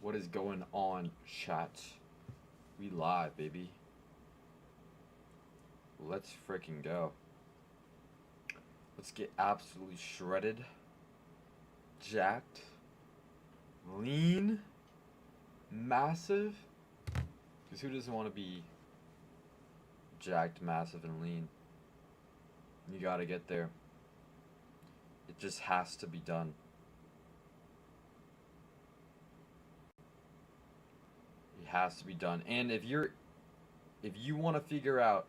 What is going on, chat? We live, baby. Let's freaking go. Let's get absolutely shredded, jacked, lean, massive. Because who doesn't want to be jacked, massive, and lean? You gotta get there. It just has to be done. It has to be done. And if you want to figure out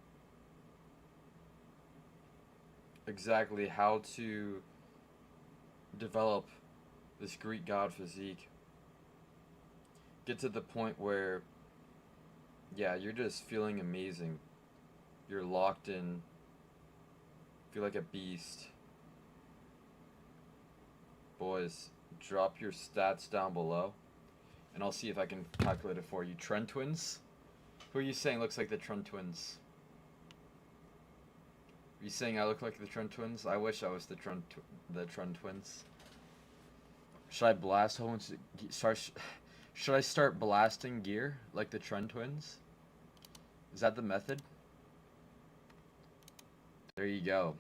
exactly how to develop this Greek god physique, get to the point where, yeah, you're just feeling amazing. You're locked in, feel like a beast. Boys, drop your stats down below, and I'll see if I can calculate it for you. Trend Twins? Who are you saying looks like the Trend Twins? Are you saying I look like the Trend Twins? I wish I was the Trend Twins. Should I blast home? Should I start blasting gear like the Trend Twins? Is that the method? There you go.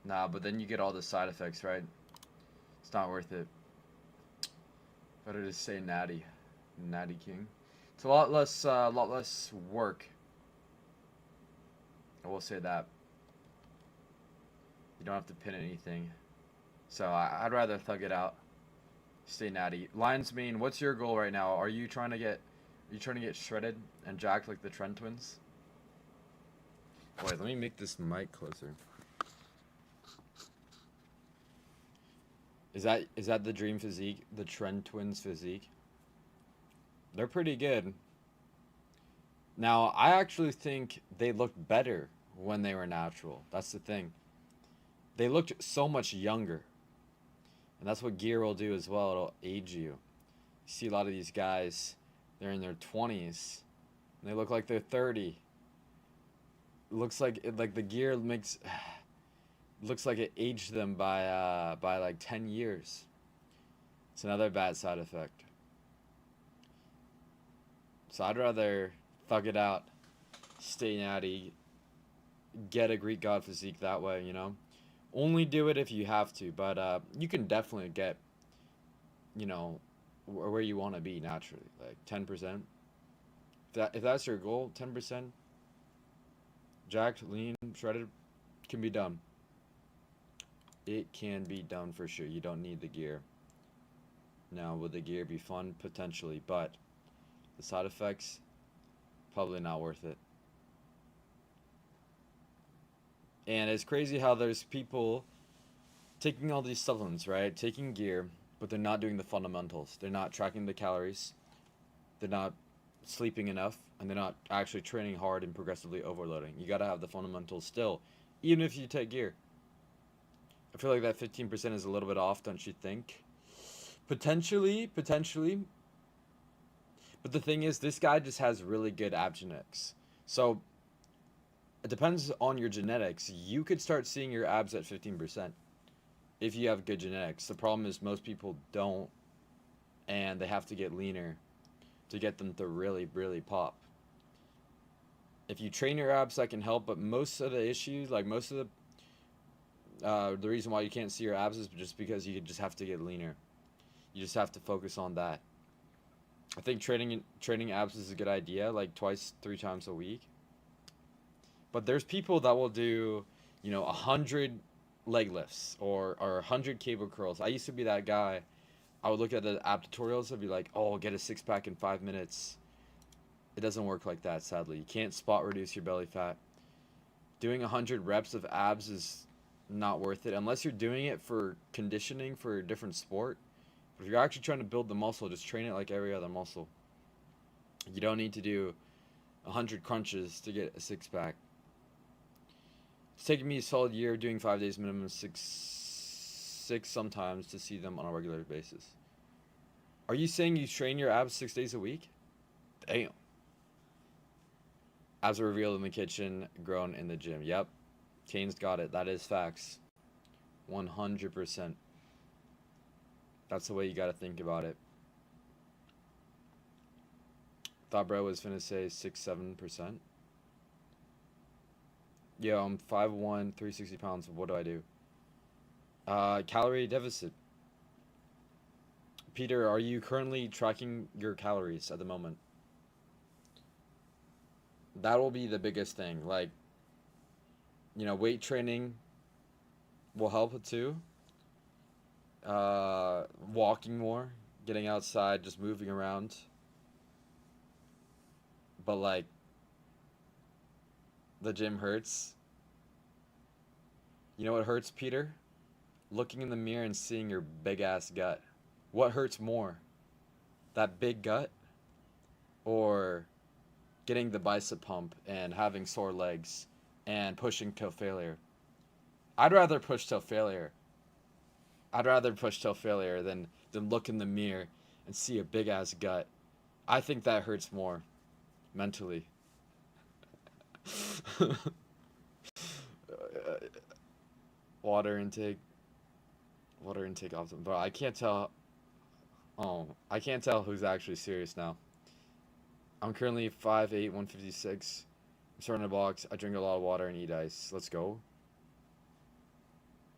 Nah, but then you get all the side effects, right? It's not worth it. Better to say Natty King. It's a lot less work. I will say that. You don't have to pin anything. So I'd rather thug it out. Stay natty. Lions Mane, what's your goal right now? Are you trying to get shredded and jacked like the Trend Twins? Wait, let me make this mic closer. Is that the dream physique? The Trend Twins physique? They're pretty good. Now, I actually think they looked better when they were natural. That's the thing. They looked so much younger. And that's what gear will do as well. It'll age you. You see a lot of these guys, they're in their 20s. And they look like they're 30. It looks like the gear makes looks like it aged them by like 10 years. It's another bad side effect. So I'd rather thug it out, stay natty, get a Greek god physique that way, you know? Only do it if you have to, but you can definitely get, you know, where you want to be naturally, like 10%. If that's your goal, 10%, jacked, lean, shredded, can be done. It can be done for sure. You don't need the gear. Now, would the gear be fun? Potentially, but the side effects, probably not worth it. And it's crazy how there's people taking all these supplements, right? Taking gear, but they're not doing the fundamentals. They're not tracking the calories. They're not sleeping enough, and they're not actually training hard and progressively overloading. You gotta have the fundamentals still, even if you take gear. I feel like that 15% is a little bit off, don't you think? Potentially. But the thing is, this guy just has really good ab genetics. So it depends on your genetics. You could start seeing your abs at 15% if you have good genetics. The problem is most people don't, and they have to get leaner to get them to really, really pop. If you train your abs, that can help, but most of the issues, like most of the reason why you can't see your abs is just because you just have to get leaner. You just have to focus on that. I think training abs is a good idea, like twice, 3 times a week. But there's people that will do, 100 leg lifts or 100 cable curls. I used to be that guy. I would look at the ab tutorials and be like, oh, get a six pack in 5 minutes. It doesn't work like that, sadly. You can't spot reduce your belly fat. Doing 100 reps of abs is not worth it unless you're doing it for conditioning for a different sport. But if you're actually trying to build the muscle, just train it like every other muscle. You don't need to do 100 crunches to get a six pack. It's taken me a solid year doing 5 days minimum, six sometimes to see them on a regular basis. Are you saying you train your abs 6 days a week? Damn. Abs are revealed in the kitchen, grown in the gym. Yep. Kane's got it. That is facts. 100%. That's the way you gotta think about it. Thought bro was finna say 6-7%. Yo, I'm 5'1", 360 pounds. What do I do? Calorie deficit. Peter, are you currently tracking your calories at the moment? That will be the biggest thing. Like, weight training will help it too. Walking more, getting outside, just moving around. But like, the gym hurts. You know what hurts, Peter? Looking in the mirror and seeing your big ass gut. What hurts more? That big gut or getting the bicep pump and having sore legs and pushing till failure? I'd rather push till failure. I'd rather push till failure than look in the mirror and see a big ass gut. I think that hurts more mentally. Water intake, water intake optimum. But I can't tell. Oh, I can't tell who's actually serious now. I'm currently 5'8", 156. I'm starting a box. I drink a lot of water and eat ice. Let's go.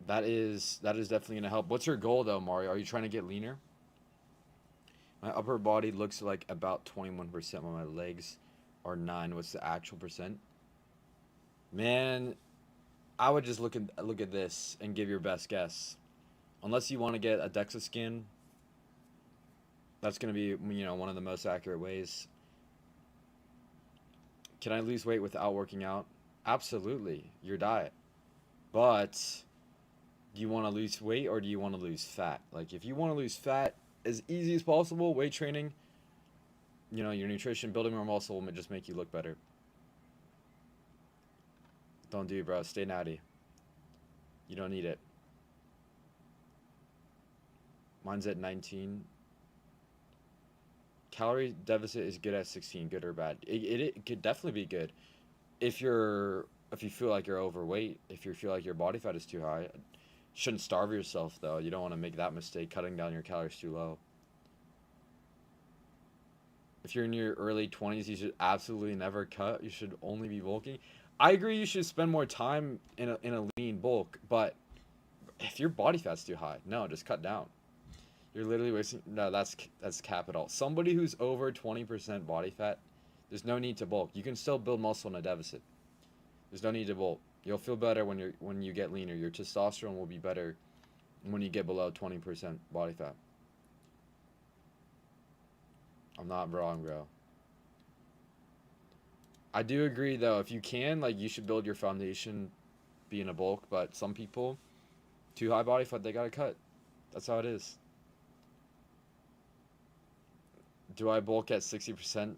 That is definitely gonna help. What's your goal though, Mario? Are you trying to get leaner? My upper body looks like about 21%, while my legs are 9. What's the actual percent? Man, I would just look at this and give your best guess. Unless you want to get a DEXA scan, that's gonna be one of the most accurate ways. Can I lose weight without working out? Absolutely, your diet. But do you want to lose weight or do you want to lose fat? Like if you want to lose fat as easy as possible, weight training, your nutrition, building more muscle will just make you look better. Don't do it, bro. Stay natty. You don't need it. Mine's at 19. Calorie deficit is good at 16. Good or bad? It could definitely be good if you feel like you're overweight. If you feel like your body fat is too high, shouldn't starve yourself though. You don't want to make that mistake. Cutting down your calories too low. If you're in your early 20s, you should absolutely never cut. You should only be bulking. I agree you should spend more time in a lean bulk, but if your body fat's too high, no, just cut down. You're literally wasting. No, that's capital. Somebody who's over 20% body fat, there's no need to bulk. You can still build muscle in a deficit. There's no need to bulk. You'll feel better when you get leaner. Your testosterone will be better when you get below 20% body fat. I'm not wrong, bro. I do agree though. If you can, like, you should build your foundation being a bulk. But some people, too high body fat, they gotta cut. That's how it is. Do I bulk at 60%?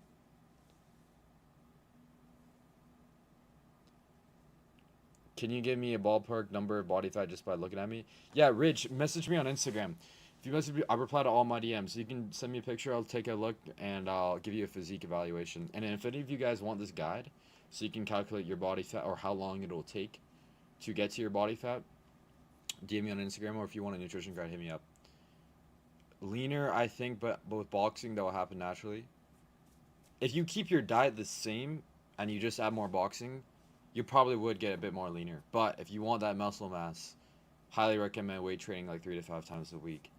Can you give me a ballpark number of body fat just by looking at me? Yeah, Rich, message me on Instagram. If you message me, I reply to all my DMs. So you can send me a picture, I'll take a look, and I'll give you a physique evaluation. And if any of you guys want this guide, so you can calculate your body fat or how long it'll take to get to your body fat, DM me on Instagram, or if you want a nutrition guide, hit me up. Leaner, I think, but with boxing, that will happen naturally. If you keep your diet the same and you just add more boxing, you probably would get a bit more leaner. But if you want that muscle mass, highly recommend weight training like 3 to 5 times a week.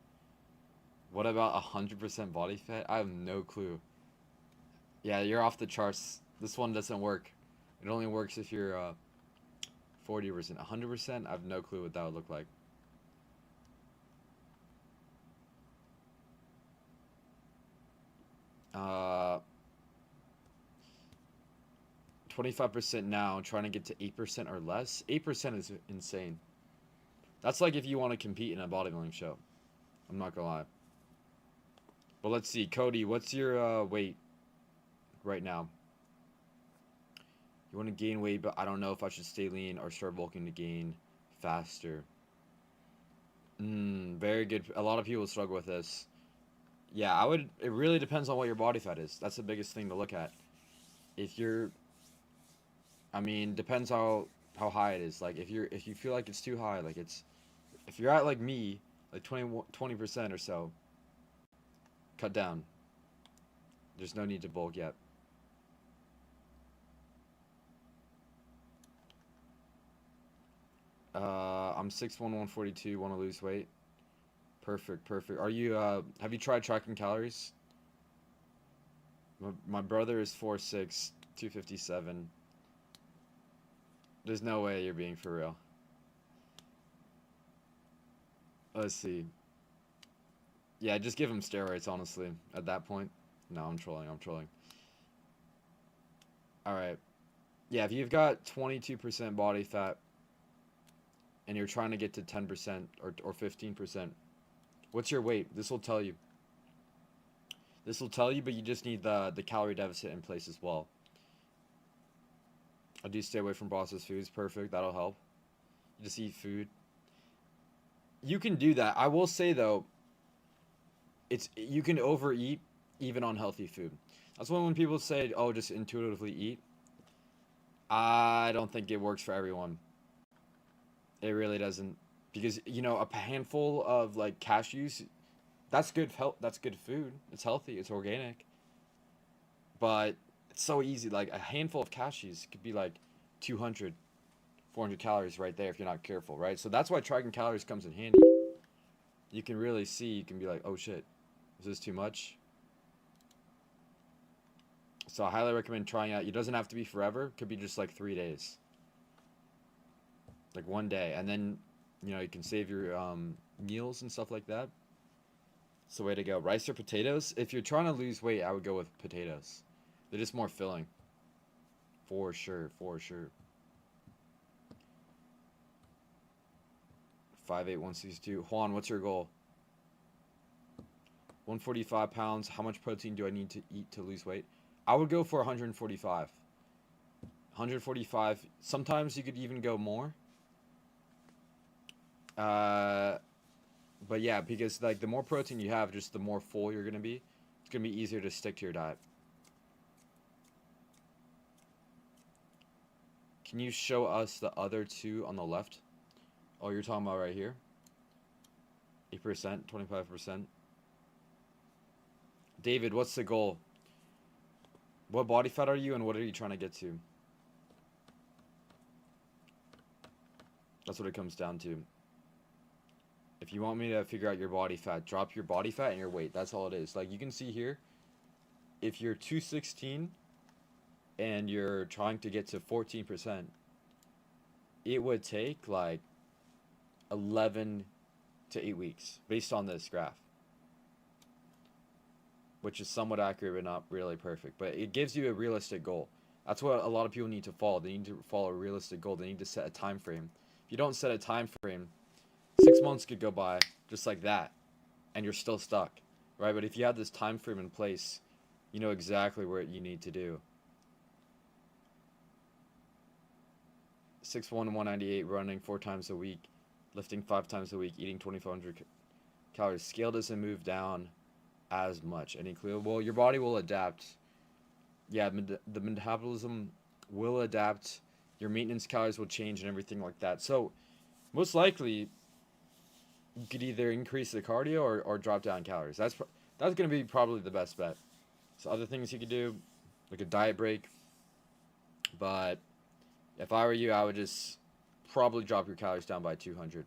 What about 100% body fat? I have no clue. Yeah, you're off the charts. This one doesn't work. It only works if you're 40%. 100%, I have no clue what that would look like. Uh, 25% now, trying to get to 8% or less. 8% is insane. That's like if you want to compete in a bodybuilding show. I'm not gonna lie. But let's see, Cody, what's your weight right now? You want to gain weight, but I don't know if I should stay lean or start bulking to gain faster. Very good. A lot of people struggle with this. Yeah, I would. It really depends on what your body fat is. That's the biggest thing to look at. If you're, I mean, depends how high it is. Like if you feel like it's too high, like if you're at like me, like 20% or so. Cut down. There's no need to bulk yet. I'm 6'1", 142. Want to lose weight? Perfect, perfect. Are you? Have you tried tracking calories? My brother is 4'6", 257. There's no way you're being for real. Let's see. Yeah, just give him steroids, honestly. At that point. No, I'm trolling. I'm trolling. All right. Yeah, if you've got 22% body fat and you're trying to get to 10% or 15%, what's your weight? This will tell you. This will tell you, but you just need the calorie deficit in place as well. I do stay away from processed foods. Perfect. That'll help. You just eat food. You can do that. I will say though, it's you can overeat even on healthy food. That's when people say, "Oh, just intuitively eat." I don't think it works for everyone. It really doesn't, because a handful of like cashews, that's good health. That's good food. It's healthy. It's organic. But it's so easy. Like a handful of cashews could be like 200, 400 calories right there if you're not careful, right? So that's why tracking calories comes in handy. You can really see. You can be like, "Oh shit, is this too much?" So I highly recommend trying out. It doesn't have to be forever. It could be just like 3 days, like one day, and then you can save your meals and stuff like that. It's the way to go. Rice or potatoes? If you're trying to lose weight, I would go with potatoes. They're just more filling, for sure, for sure. 5'8", 162. Juan, what's your goal? 145 pounds. How much protein do I need to eat to lose weight? I would go for 145. 145. Sometimes you could even go more. Uh, but yeah, because like the more protein you have, just the more full you're gonna be. It's gonna be easier to stick to your diet. Can you show us the other two on the left? Oh, you're talking about right here? 8%, 25%. David, what's the goal? What body fat are you and what are you trying to get to? That's what it comes down to. If you want me to figure out your body fat, drop your body fat and your weight. That's all it is. Like you can see here, if you're 216 and you're trying to get to 14%, it would take like 11 to 8 weeks based on this graph, which is somewhat accurate but not really perfect. But it gives you a realistic goal. That's what a lot of people need to follow. They need to follow a realistic goal. They need to set a time frame. If you don't set a time frame, 6 months could go by just like that, and you're still stuck, right? But if you have this time frame in place, you know exactly what you need to do. 6'1", 198, running 4 times a week, lifting 5 times a week, eating 2,400 calories. Scale doesn't move down as much. Any clue? Well, your body will adapt. Yeah, the metabolism will adapt. Your maintenance calories will change and everything like that. So most likely, you could either increase the cardio or drop down calories. That's going to be probably the best bet. So other things you could do, like a diet break. But if I were you, I would just probably drop your calories down by 200.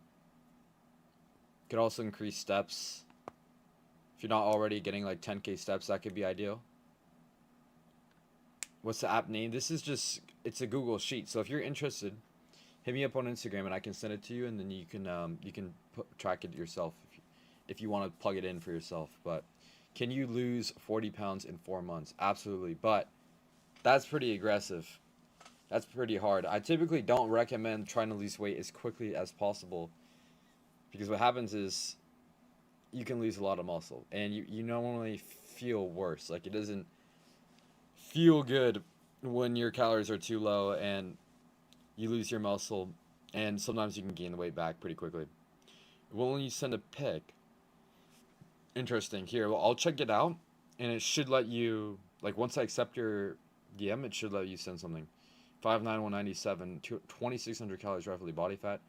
Could also increase steps. If you're not already getting like 10K steps, that could be ideal. What's the app name? It's a Google Sheet. So if you're interested, hit me up on Instagram and I can send it to you, and then you can track it yourself if you want to plug it in for yourself. But can you lose 40 pounds in 4 months? Absolutely. But that's pretty aggressive. That's pretty hard. I typically don't recommend trying to lose weight as quickly as possible, because what happens is you can lose a lot of muscle and you normally feel worse. Like it doesn't feel good when your calories are too low and you lose your muscle, and sometimes you can gain the weight back pretty quickly. Well, when you send a pic, interesting. Here, well, I'll check it out, and it should let you, like, once I accept your DM, it should let you send something. 5'9", 197, 2,600 calories roughly body fat,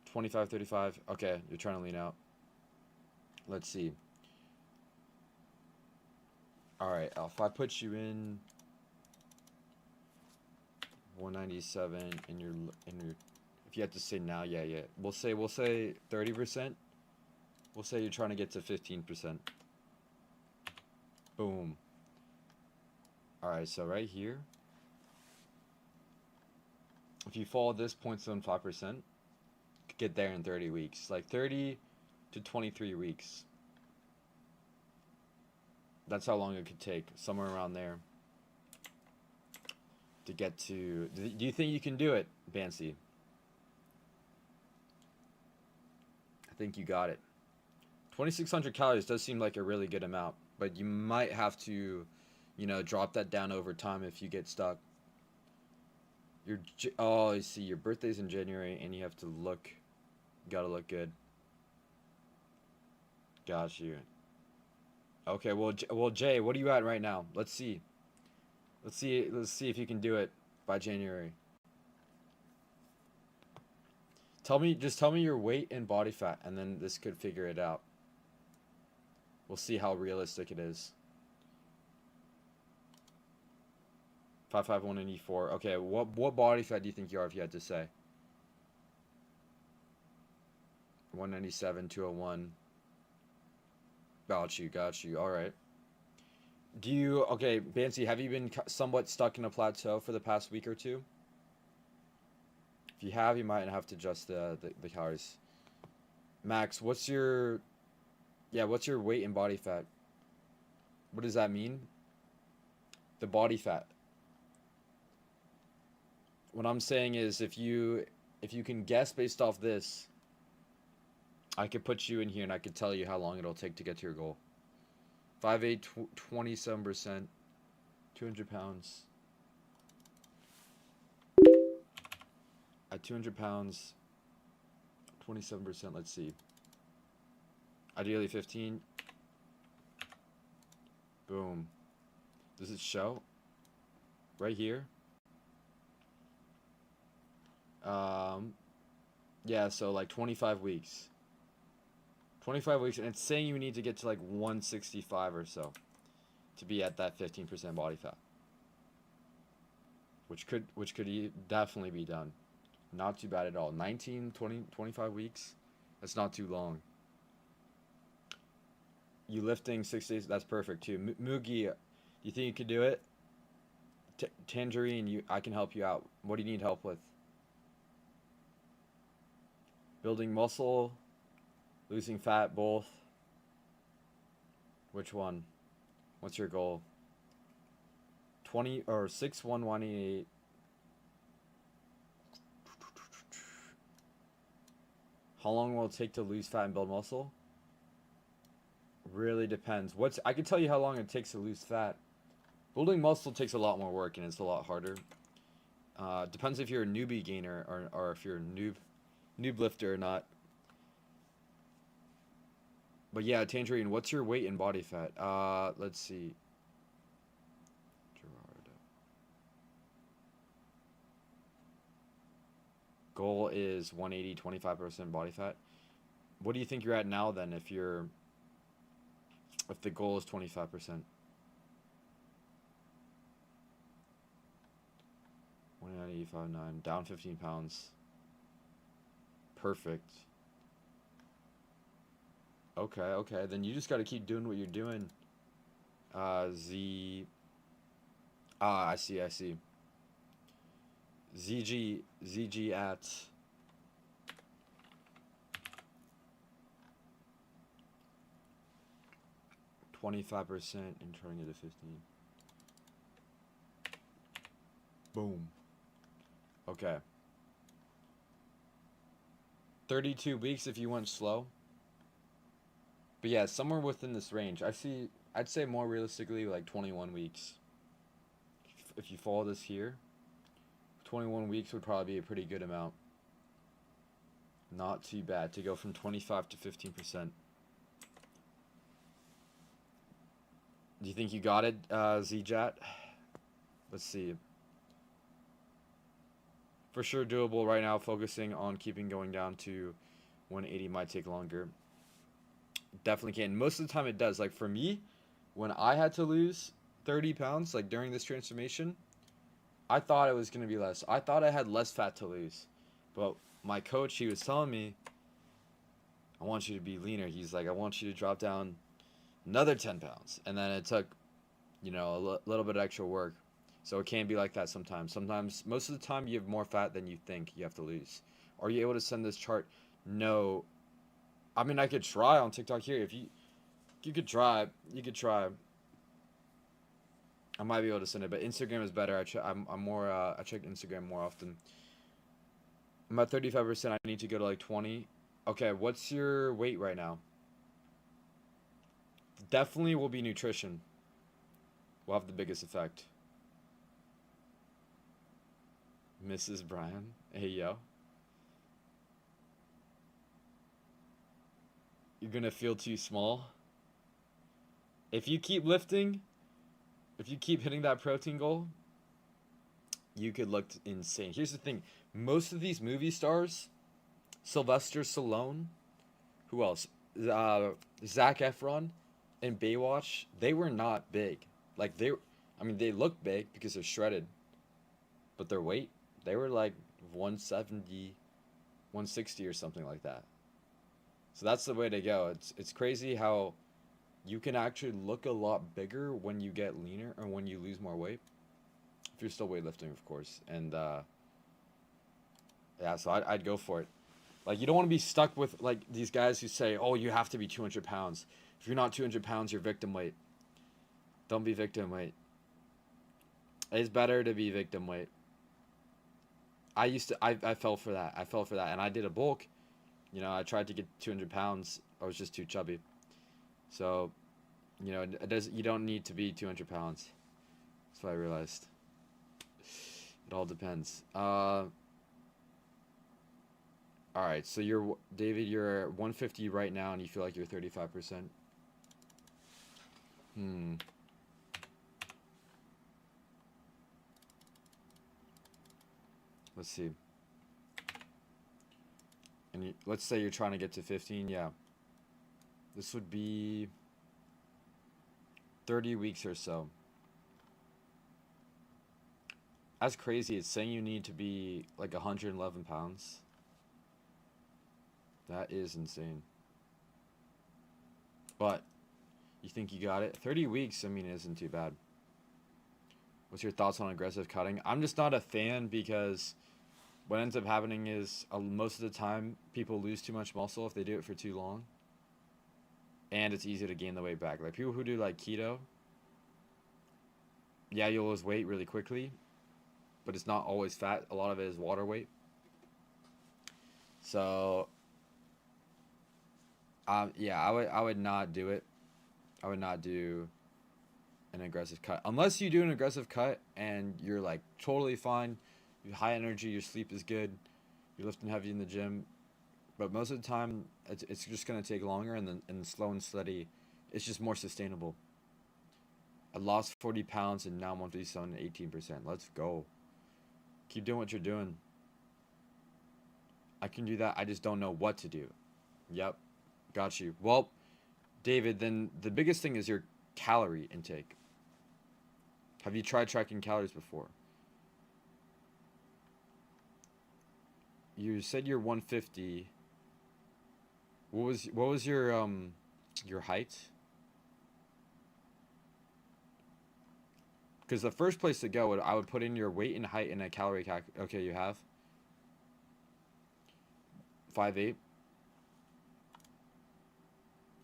25, 35. Okay, you're trying to lean out. Let's see. All right, if I put you in 197 and you're if you have to say now, yeah, yeah. We'll say 30%. We'll say you're trying to get to 15%. Boom. All right, so right here, if you follow this 0.75%, get there in 30 weeks. Like 30 to 23 weeks. That's how long it could take, somewhere around there, to get to. Do you think you can do it, Bancy? I think you got it. 2,600 calories does seem like a really good amount, but you might have to, drop that down over time if you get stuck. Oh, I see. Your birthday's in January, and you have to look. Gotta look good. Got you. Okay, well, Jay, what are you at right now? Let's see. Let's see if you can do it by January. Just tell me your weight and body fat, and then this could figure it out. We'll see how realistic it is. 551 and E4. Okay, what body fat do you think you are if you had to say? 197, 201. Got you. All right. Okay, Bancy, have you been somewhat stuck in a plateau for the past week or two? If you have, you might have to adjust the calories. Max, what's your weight and body fat? What does that mean? The body fat. What I'm saying is if you can guess based off this, I could put you in here and I could tell you how long it'll take to get to your goal. 5'8", 27%, 200 pounds. At 200 pounds, 27%, let's see. Ideally 15. Boom. Does it show? Right here? Yeah, so like 25 weeks. 25 weeks, and it's saying you need to get to like 165 or so to be at that 15% body fat. Which could definitely be done. Not too bad at all. 19, 20, 25 weeks. That's not too long. You lifting 6 days, that's perfect too. Moogie, do you think you could do it? Tangerine, I can help you out. What do you need help with? Building muscle, losing fat, both. Which one? What's your goal? 20 or 6'1", How long will it take to lose fat and build muscle? Really depends. I can tell you how long it takes to lose fat. Building muscle takes a lot more work and it's a lot harder. Depends if you're a newbie gainer or if you're a noob lifter or not. But yeah, Tangerine, what's your weight and body fat? Let's see. Gerard. Goal is 180, 25% body fat. What do you think you're at now then if the goal is 25%? 185.9, down 15 pounds. Perfect. Okay. Then you just got to keep doing what you're doing. I see. ZG at 25% and turning it to 15. Boom. Okay. 32 weeks if you went slow. But yeah, somewhere within this range. I'd say more realistically like 21 weeks. If you follow this here, 21 weeks would probably be a pretty good amount. Not too bad to go from 25 to 15%. Do you think you got it, ZJat? Let's see. For sure doable right now, focusing on keeping going down to 180 might take longer. definitely can. Most of the time it does. Like for me, when I had to lose 30 pounds, like during this transformation, I thought it was going to be less. I thought I had less fat to lose. But my coach, he was telling me, I want you to be leaner. He's like, I want you to drop down another 10 pounds. And then it took, little bit of extra work. So it can be like that sometimes. Sometimes, most of the time, you have more fat than you think you have to lose. Are you able to send this chart? No. I mean, I could try on TikTok here. If you could try, you could try. I might be able to send it, but Instagram is better. I'm more. I check Instagram more often. I'm at 35%. I need to go to like 20. Okay, what's your weight right now? Definitely will be nutrition. Will have the biggest effect. Mrs. Brian. Hey, yo. You're gonna feel too small. If you keep lifting, if you keep hitting that protein goal, you could look insane. Here's the thing. Most of these movie stars, Sylvester Stallone, who else? Zac Efron and Baywatch, they were not big. Like they look big because they're shredded, but their weight, they were like 170, 160 or something like that. So that's the way to go. It's crazy how you can actually look a lot bigger when you get leaner or when you lose more weight. If you're still weightlifting, of course. And yeah, so I'd go for it. Like, you don't want to be stuck with like these guys who say, "Oh, you have to be 200 pounds. If you're not 200 pounds, you're victim weight." Don't be victim weight. It's better to be victim weight. I fell for that. I fell for that, and I did a bulk. I tried to get 200 pounds. I was just too chubby. So, you don't need to be 200 pounds. That's what I realized. It all depends. All right, so David, you're 150 right now, and you feel like you're 35%. Let's see. And let's say you're trying to get to 15. Yeah. This would be 30 weeks or so. That's crazy. It's saying you need to be like 111 pounds. That is insane. But you think you got it? 30 weeks, I mean, isn't too bad. What's your thoughts on aggressive cutting? I'm just not a fan because what ends up happening is most of the time people lose too much muscle if they do it for too long. And it's easy to gain the weight back. Like people who do like keto, yeah, you'll lose weight really quickly, but it's not always fat. A lot of it is water weight. So, yeah, I would not do it. I would not do an aggressive cut unless you do an aggressive cut and you're like totally fine. You're high energy. Your sleep is good. You're lifting heavy in the gym. But most of the time, it's just gonna take longer, and slow and steady, it's just more sustainable. I lost 40 pounds and now I'm 157, 18%. Let's go. Keep doing what you're doing. I can do that. I just don't know what to do. Yep. Got you. Well, David, then the biggest thing is your calorie intake. Have you tried tracking calories before? You said you're 150. What was your height? Because the first place to go, I would put in your weight and height in a calorie calc. Okay, you have 5'8".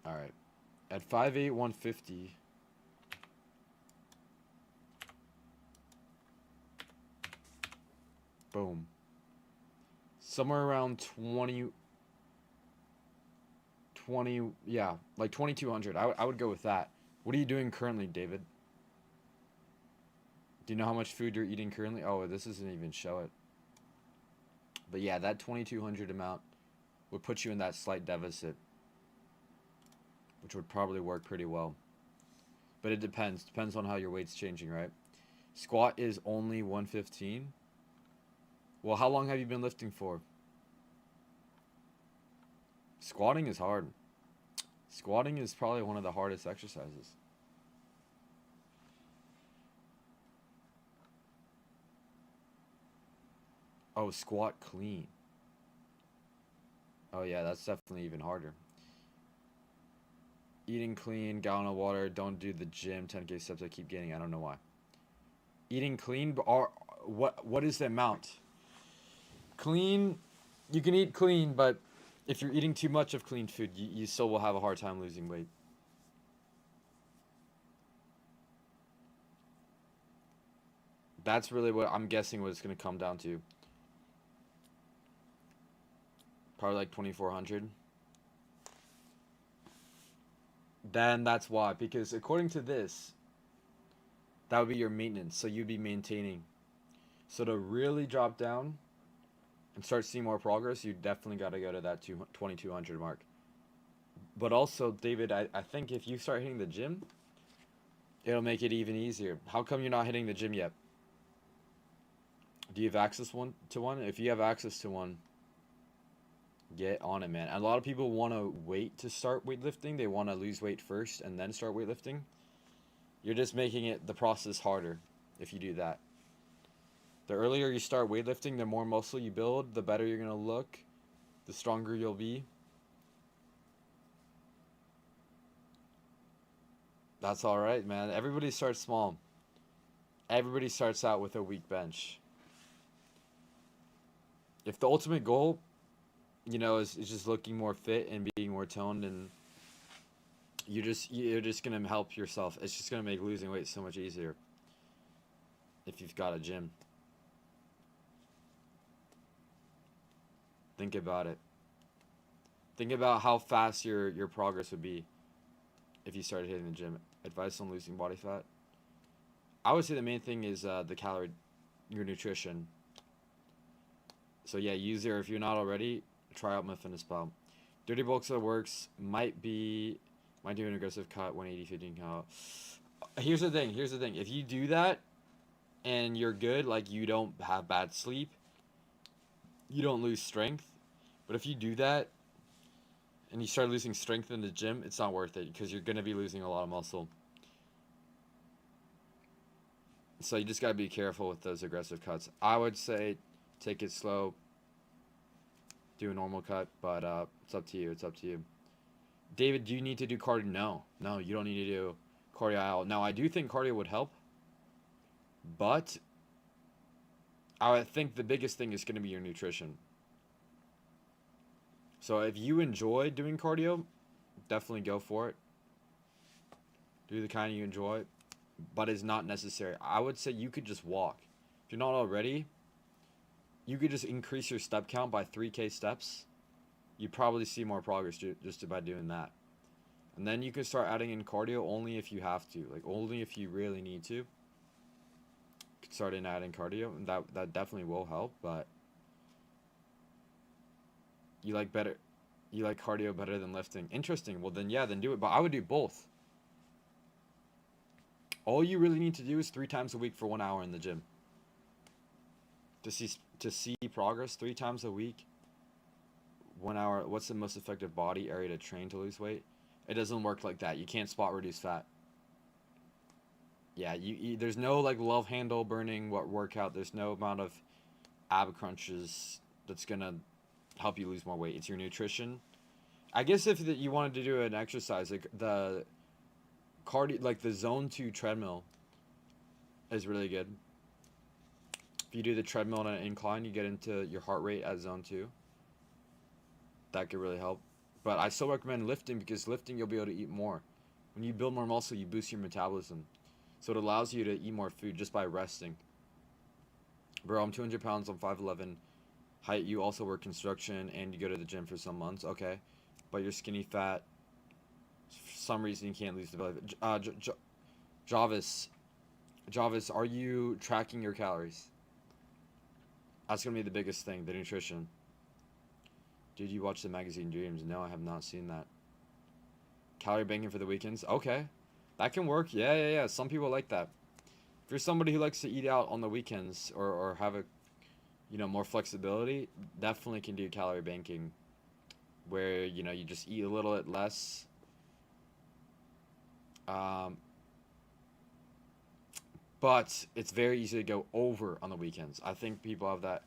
All right, at 5'8", 150. Boom. Somewhere around 20, yeah, like 2200. I would go with that. What are you doing currently, David? Do you know how much food you're eating currently? Oh, this doesn't even show it. But yeah, that 2200 amount would put you in that slight deficit, which would probably work pretty well. But it depends. Depends on how your weight's changing, right? Squat is only 115. Well, how long have you been lifting for? Squatting is hard. Squatting is probably one of the hardest exercises. Oh, squat clean. Oh yeah, that's definitely even harder. Eating clean, gallon of water. Don't do the gym. 10K steps. I keep getting. I don't know why. Eating clean, or what is the amount? Clean. You can eat clean, but if you're eating too much of clean food, you still will have a hard time losing weight. That's really what I'm guessing what it's gonna come down to. Probably like 2,400. Then that's why, because according to this, that would be your maintenance. So you'd be maintaining. So to really drop down and start seeing more progress, you definitely got to go to that 2,200 mark. But also, David, I think if you start hitting the gym, it'll make it even easier. How come you're not hitting the gym yet? Do you have access to one? If you have access to one, get on it, man. A lot of people want to wait to start weightlifting. They want to lose weight first and then start weightlifting. You're just making it the process harder if you do that. The earlier you start weightlifting, the more muscle you build, the better you're going to look, the stronger you'll be. That's all right, man. Everybody starts small. Everybody starts out with a weak bench. If the ultimate goal, is just looking more fit and being more toned, and you're just gonna help yourself. It's just gonna make losing weight so much easier if you've got a gym. Think about it. Think about how fast your progress would be if you started hitting the gym. Advice on losing body fat. I would say the main thing is the calorie, your nutrition. So yeah, use there if you're not already. Try out MyFitnessPal. Dirty bulks that works might do an aggressive cut 180 15 count. Here's the thing. Here's the thing. If you do that and you're good, like you don't have bad sleep, you don't lose strength. But if you do that and you start losing strength in the gym, it's not worth it because you're gonna be losing a lot of muscle. So you just gotta be careful with those aggressive cuts. I would say take it slow, do a normal cut, but it's up to you. It's up to you. David, do you need to do cardio? No, no, you don't need to do cardio at all. Now, I do think cardio would help, but I think the biggest thing is going to be your nutrition. So if you enjoy doing cardio, definitely go for it. Do the kind you enjoy, but it's not necessary. I would say you could just walk. If you're not already, you could just increase your step count by 3K steps. You probably see more progress just by doing that. And then you can start adding in cardio only if you have to, like only if you really need to. You can start in adding cardio, and that definitely will help. But you like better, you like cardio better than lifting. Interesting. Well then, yeah, then do it. But I would do both. All you really need to do is 3 times a week for 1 hour in the gym. To see progress 3 times a week. 1 hour. What's the most effective body area to train to lose weight? It doesn't work like that. You can't spot reduce fat. Yeah, there's no like love handle burning what workout. There's no amount of ab crunches that's gonna help you lose more weight. It's your nutrition. I guess if you wanted to do an exercise like the cardio, like the zone 2 treadmill is really good. If you do the treadmill on an incline, you get into your heart rate at zone 2. That could really help. But I still recommend lifting because lifting you'll be able to eat more. When you build more muscle, you boost your metabolism. So it allows you to eat more food just by resting. Bro, I'm 200 pounds, I'm 5'11". Height, you also work construction and you go to the gym for some months. Okay. But you're skinny fat. For some reason you can't lose the belly. Javis. Javis, are you tracking your calories? That's going to be the biggest thing, the nutrition. Did you watch the magazine Dreams? No, I have not seen that. Calorie banking for the weekends? Okay. That can work. Yeah, yeah, yeah. Some people like that. If you're somebody who likes to eat out on the weekends or have a, more flexibility, definitely can do calorie banking where, you just eat a little bit less Um, but it's very easy to go over on the weekends. I think people have that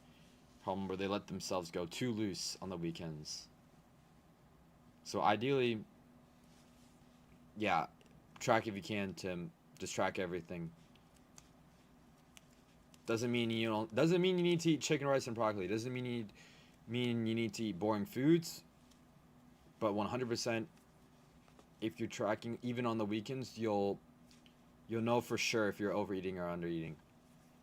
problem where they let themselves go too loose on the weekends. So ideally, yeah, track if you can, Tim. Just track everything. Doesn't mean you don't. Doesn't mean you need to eat chicken, rice, and broccoli. Doesn't mean you need to eat boring foods. But 100%, if you're tracking even on the weekends, you'll know for sure if you're overeating or undereating,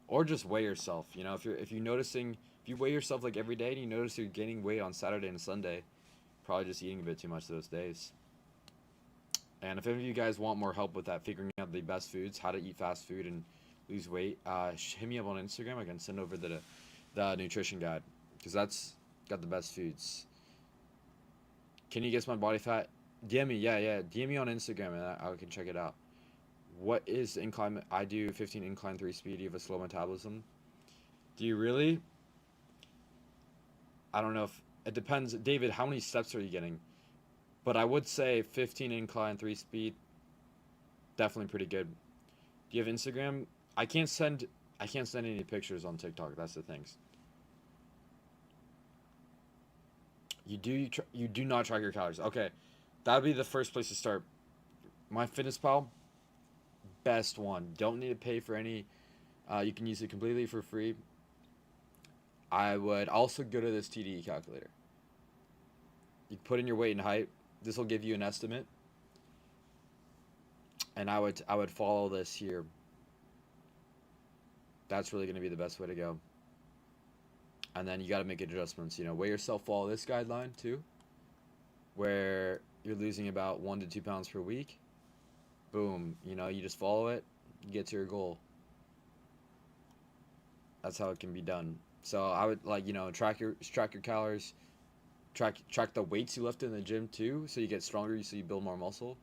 or just weigh yourself. You know, if you're noticing, if you weigh yourself like every day and you notice you're gaining weight on Saturday and Sunday, probably just eating a bit too much those days. And if any of you guys want more help with that, figuring out the best foods, how to eat fast food and lose weight, hit me up on Instagram. I can send over the nutrition guide because that's got the best foods. Can you guess my body fat? DM me, yeah. DM me on Instagram and I can check it out. What is the incline? I do 15 incline 3 speed. You have a slow metabolism. Do you really? I don't know if it depends. David, how many steps are you getting? But I would say 15 incline 3 speed, definitely pretty good. Do you have Instagram? I can't send I can't send any pictures on TikTok. That's the things. You do not track your calories. Okay, that would be the first place to start. MyFitnessPal, best one. Don't need to pay for any. You can use it completely for free. I would also go to this TDE calculator. You put in your weight and height. This will give you an estimate, and I would follow this here. That's really going to be the best way to go. And then you got to make adjustments. You know, weigh yourself. Follow this guideline too, where you're losing about 1 to 2 pounds per week. Boom. You know, you just follow it. You get to your goal. That's how it can be done. So I would like track your calories, track the weights you lift in the gym too, so you get stronger, so you build more muscle.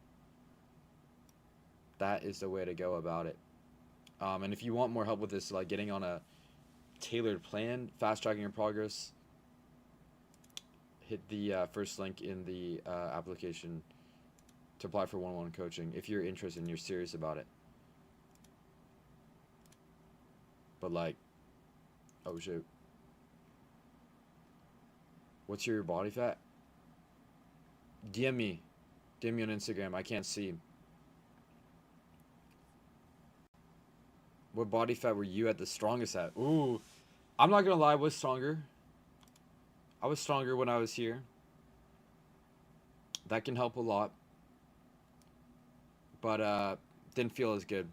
That is the way to go about it. And if you want more help with this, like getting on a tailored plan, fast tracking your progress, hit the first link in the application to apply for one-on-one coaching if you're interested and you're serious about it. But like, oh shoot, what's your body fat? DM me, DM me on Instagram. I can't see. What body fat were you at the strongest at? Ooh, I'm not gonna lie, I was stronger. I was stronger when I was here. That can help a lot, but didn't feel as good.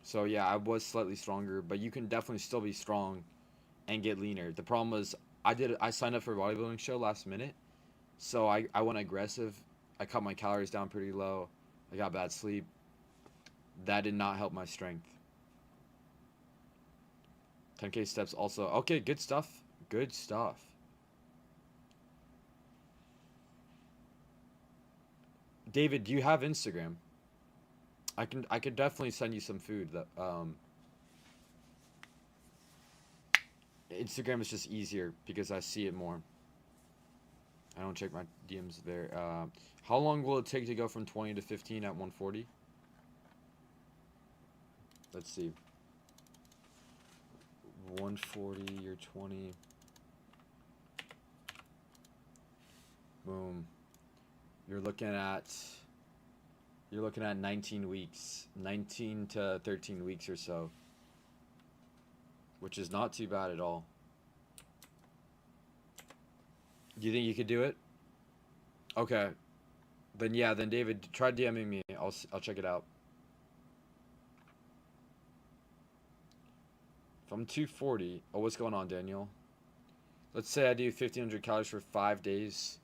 So yeah, I was slightly stronger, but you can definitely still be strong and get leaner. The problem was I signed up for a bodybuilding show last minute, so I went aggressive. I cut my calories down pretty low. I got bad sleep. That did not help my strength. 10K steps also. Okay, good stuff. Good stuff. David, do you have Instagram? I could definitely send you some food that Instagram is just easier because I see it more. I don't check my DMs there. How long will it take to go from 20 to 15 at 140? Let's see. 140, you're 20. Boom. You're looking at you're looking at 19 weeks, 19 to 13 weeks or so, which is not too bad at all. Do you think you could do it? Okay. Then yeah, then David, try DMing me. I'll check it out. If I'm 240, oh, what's going on, Daniel? Let's say I do 1,500 calories for 5 days,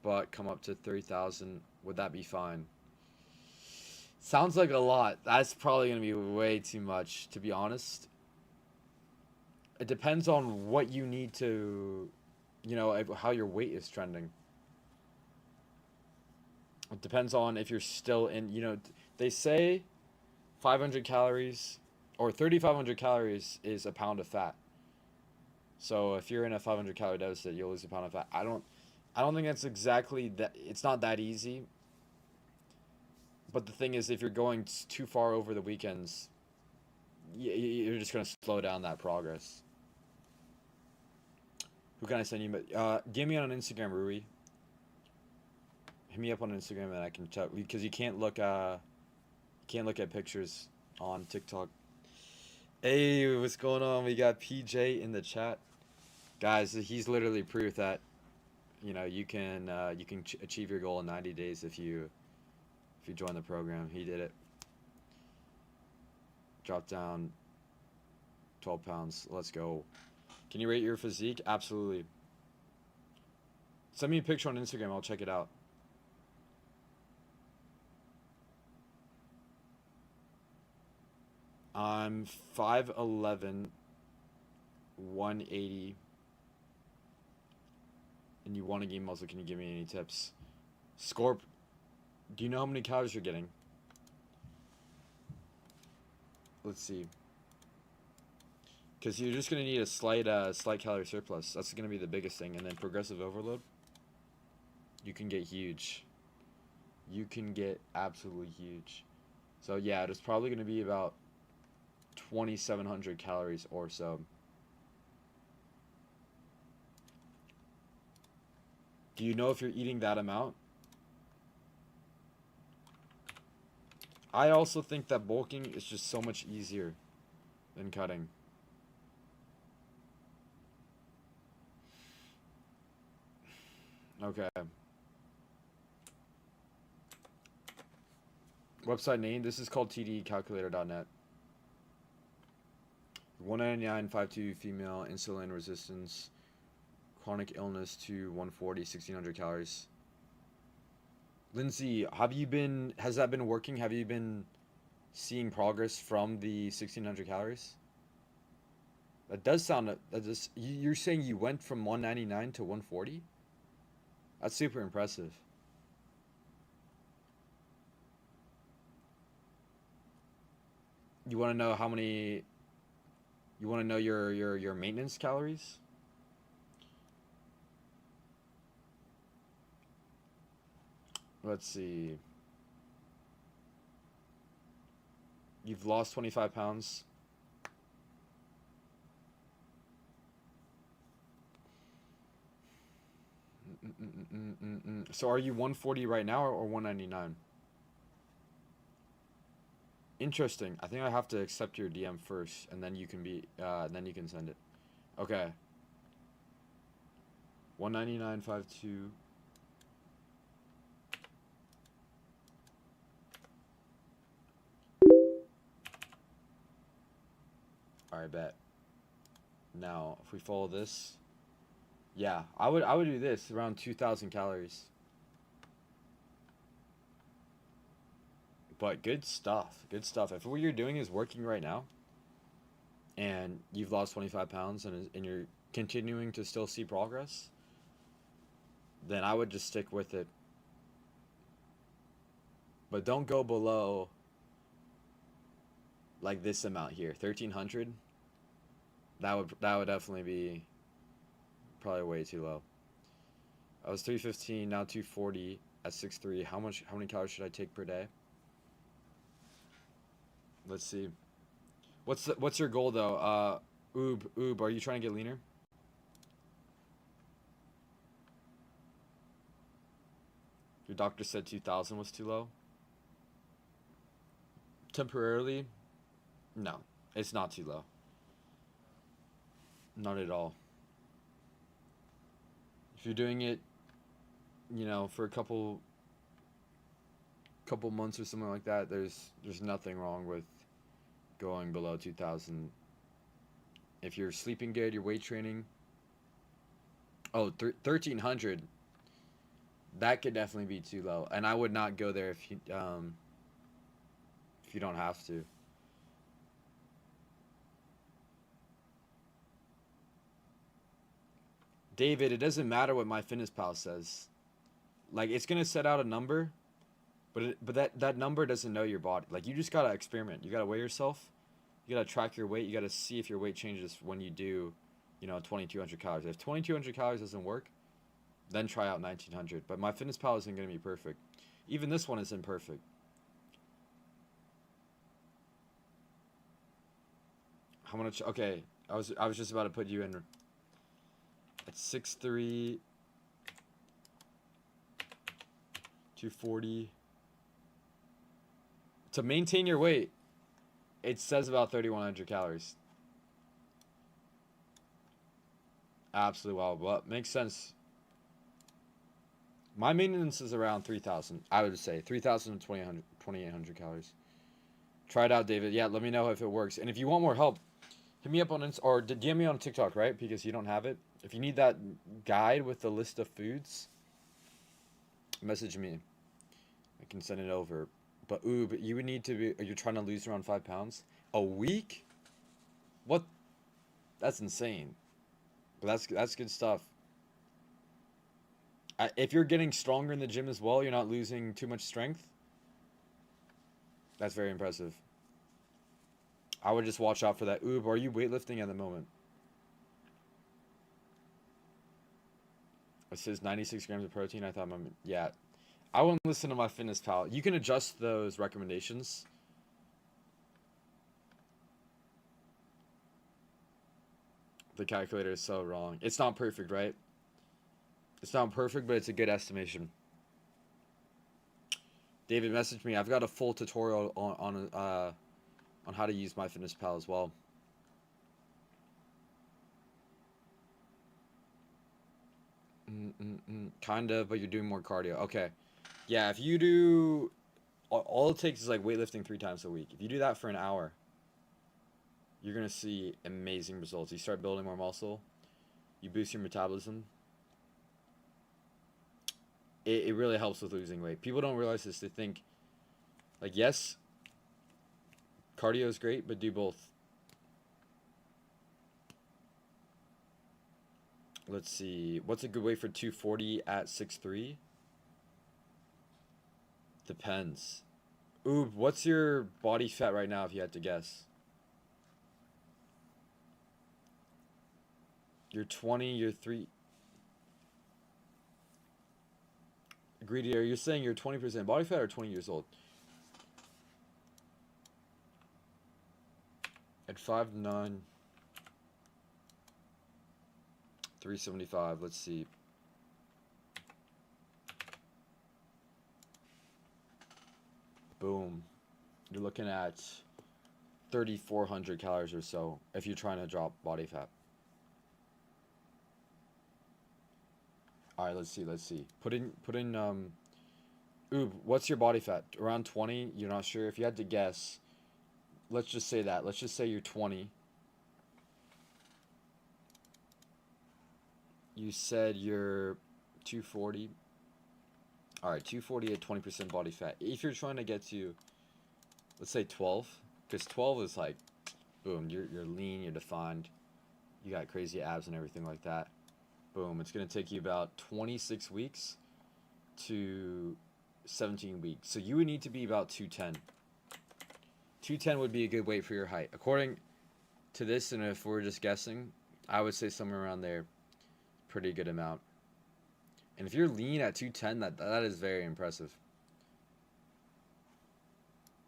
but come up to 30,000. Would that be fine? Sounds like a lot. That's probably gonna be way too much, to be honest. It depends on what you need to, how your weight is trending. It depends on if you're still in, they say 500 calories or 3,500 calories is a pound of fat. So if you're in a 500 calorie deficit, you'll lose a pound of fat. I don't think that's exactly that. It's not that easy. But the thing is, if you're going too far over the weekends, you're just gonna slow down that progress. Who can I send you? Give me on Instagram, Rui. Hit me up on Instagram, and I can chat because you can't look at pictures on TikTok. Hey, what's going on? We got PJ in the chat, guys. He's literally proof that you can achieve your goal in 90 days if you join the program. He did it. Drop down 12 pounds. Let's go. Can you rate your physique? Absolutely. Send me a picture on Instagram. I'll check it out. I'm 5'11", 180, and you want to gain muscle. Can you give me any tips? Scorp, do you know how many calories you're getting? Let's see. Because you're just going to need a slight calorie surplus. That's going to be the biggest thing. And then progressive overload, you can get huge. You can get absolutely huge. So yeah, it's probably going to be about 2,700 calories or so. Do you know if you're eating that amount? I also think that bulking is just so much easier than cutting. Okay. Website name, this is called tdcalculator.net. 199, 5'2", female, insulin resistance, chronic illness to 140, 1,600 calories. Lindsay, has that been working? Have you been seeing progress from the 1,600 calories? You're saying you went from 199 to 140? That's super impressive. You want to know how many, you want to know your maintenance calories? Let's see. You've lost 25 pounds. So are you 140 right now or 199? Interesting. I think I have to accept your DM first, and then you can then you can send it. Okay. 199.52. All right, bet. Now, if we follow this, yeah, I would do this around 2,000 calories. But good stuff. Good stuff. If what you're doing is working right now, and you've lost 25 pounds and you're continuing to still see progress, then I would just stick with it. But don't go below like this amount here, 1,300. That would definitely be probably way too low. I was 315, now 240 at 6'3". How many calories should I take per day? Let's see. What's your goal though? Oob, are you trying to get leaner? Your doctor said 2,000 was too low. Temporarily, no, it's not too low. Not at all. If you're doing it, for a couple months or something like that, there's nothing wrong with going below 2,000. If you're sleeping good, you're weight training. Oh, 1,300. That could definitely be too low, and I would not go there if you don't have to. David, it doesn't matter what MyFitnessPal says. Like it's gonna set out a number, but that number doesn't know your body. Like you just gotta experiment. You gotta weigh yourself. You gotta track your weight. You gotta see if your weight changes when you do, 2,200 calories. If 2,200 calories doesn't work, then try out 1,900. But MyFitnessPal isn't gonna be perfect. Even this one isn't perfect. How much? Okay, I was just about to put you in at 6'3", 240. To maintain your weight, it says about 3,100 calories. Absolutely wild. Well, makes sense. My maintenance is around 3,000. I would say 3,000 to 2,800 calories. Try it out, David. Yeah, let me know if it works. And if you want more help, hit me up on or DM me on TikTok, right? Because you don't have it. If you need that guide with the list of foods, message me. I can send it over. But you would need to be. You're trying to lose around 5 pounds a week. What? That's insane. But that's good stuff. If you're getting stronger in the gym as well, you're not losing too much strength. That's very impressive. I would just watch out for that. Are you weightlifting at the moment? It says 96 grams of protein. I thought, yeah. I wouldn't listen to MyFitnessPal. You can adjust those recommendations. The calculator is so wrong. It's not perfect, right? It's not perfect, but it's a good estimation. David, message me. I've got a full tutorial on how to use MyFitnessPal as well. Kind of, but you're doing more cardio. Okay. Yeah, if you do... All it takes is like weightlifting 3 times a week. If you do that for an hour, you're going to see amazing results. You start building more muscle. You boost your metabolism. It really helps with losing weight. People don't realize this. They think, like, yes, cardio is great, but do both. Let's see. What's a good weight for 240 at 6'3"? Depends. What's your body fat right now if you had to guess? You're 20, you're 3. Greedy, are you saying you're 20% body fat or 20 years old? At 5'9", 375, let's see. Boom. You're looking at 3,400 calories or so if you're trying to drop body fat. All right, let's see. Put in what's your body fat? Around 20? You're not sure? If you had to guess, let's just say that. Let's just say you're 20. You said you're 240. All right, 240 at 20% body fat. If you're trying to get to, let's say 12, because 12 is like, boom, you're lean, you're defined, you got crazy abs and everything like that. Boom, it's gonna take you about 26 weeks to 17 weeks. So you would need to be about 210. 210 would be a good weight for your height. According to this, and if we're just guessing, I would say somewhere around there. Pretty good amount. And if you're lean at 210, that is very impressive.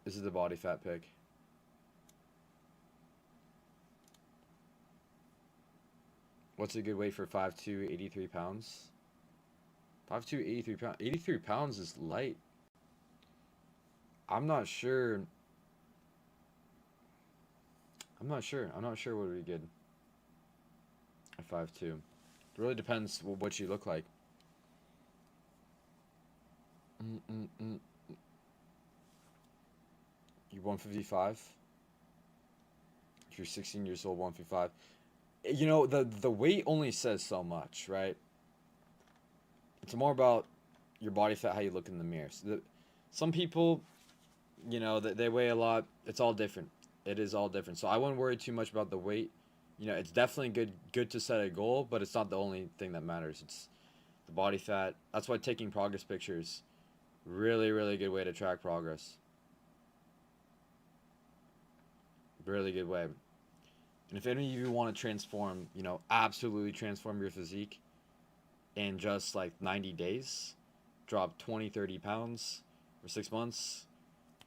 This is the body fat pick. What's a good weight for 5'2", 83 pounds? 5'2", 83 pounds. 83 pounds is light. I'm not sure. I'm not sure what would be good at 5'2". It really depends what you look like. You're 155? If you're 16 years old, 155. You know, the weight only says so much, right? It's more about your body fat, how you look in the mirror. So some people, you know, they weigh a lot. It's all different. It is all different. So I wouldn't worry too much about the weight. You know, it's definitely good to set a goal, but it's not the only thing that matters. It's the body fat. That's why taking progress pictures, really, really good way to track progress. Really good way. And if any of you want to transform, you know, absolutely transform your physique in just like 90 days, drop 20, 30 pounds for 6 months,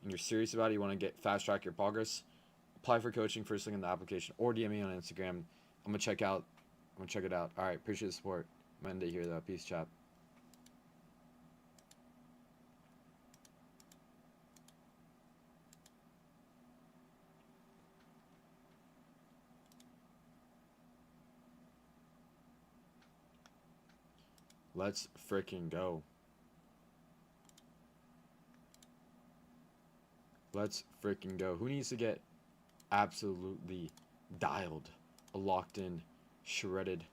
and you're serious about it, you want to get fast track your progress, apply for coaching first link in the application, or DM me on Instagram. I'm gonna check it out. All right, appreciate the support. I'm gonna end it here though. Peace, chat. Let's freaking go. Let's freaking go. Who needs to get absolutely dialed, locked in, shredded?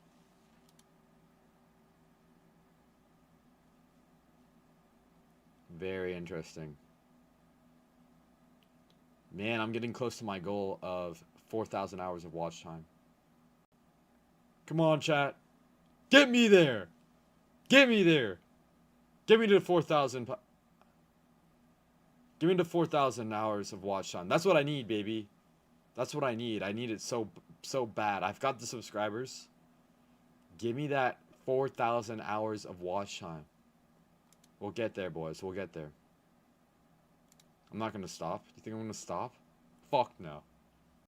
Very interesting. Man, I'm getting close to my goal of 4,000 hours of watch time. Come on, chat. Get me there. Get me there. Get me to 4,000. Give me to 4,000 hours of watch time. That's what I need, baby. That's what I need. I need it so bad. I've got the subscribers. Give me that 4,000 hours of watch time. We'll get there, boys. We'll get there. I'm not going to stop. You think I'm going to stop? Fuck no.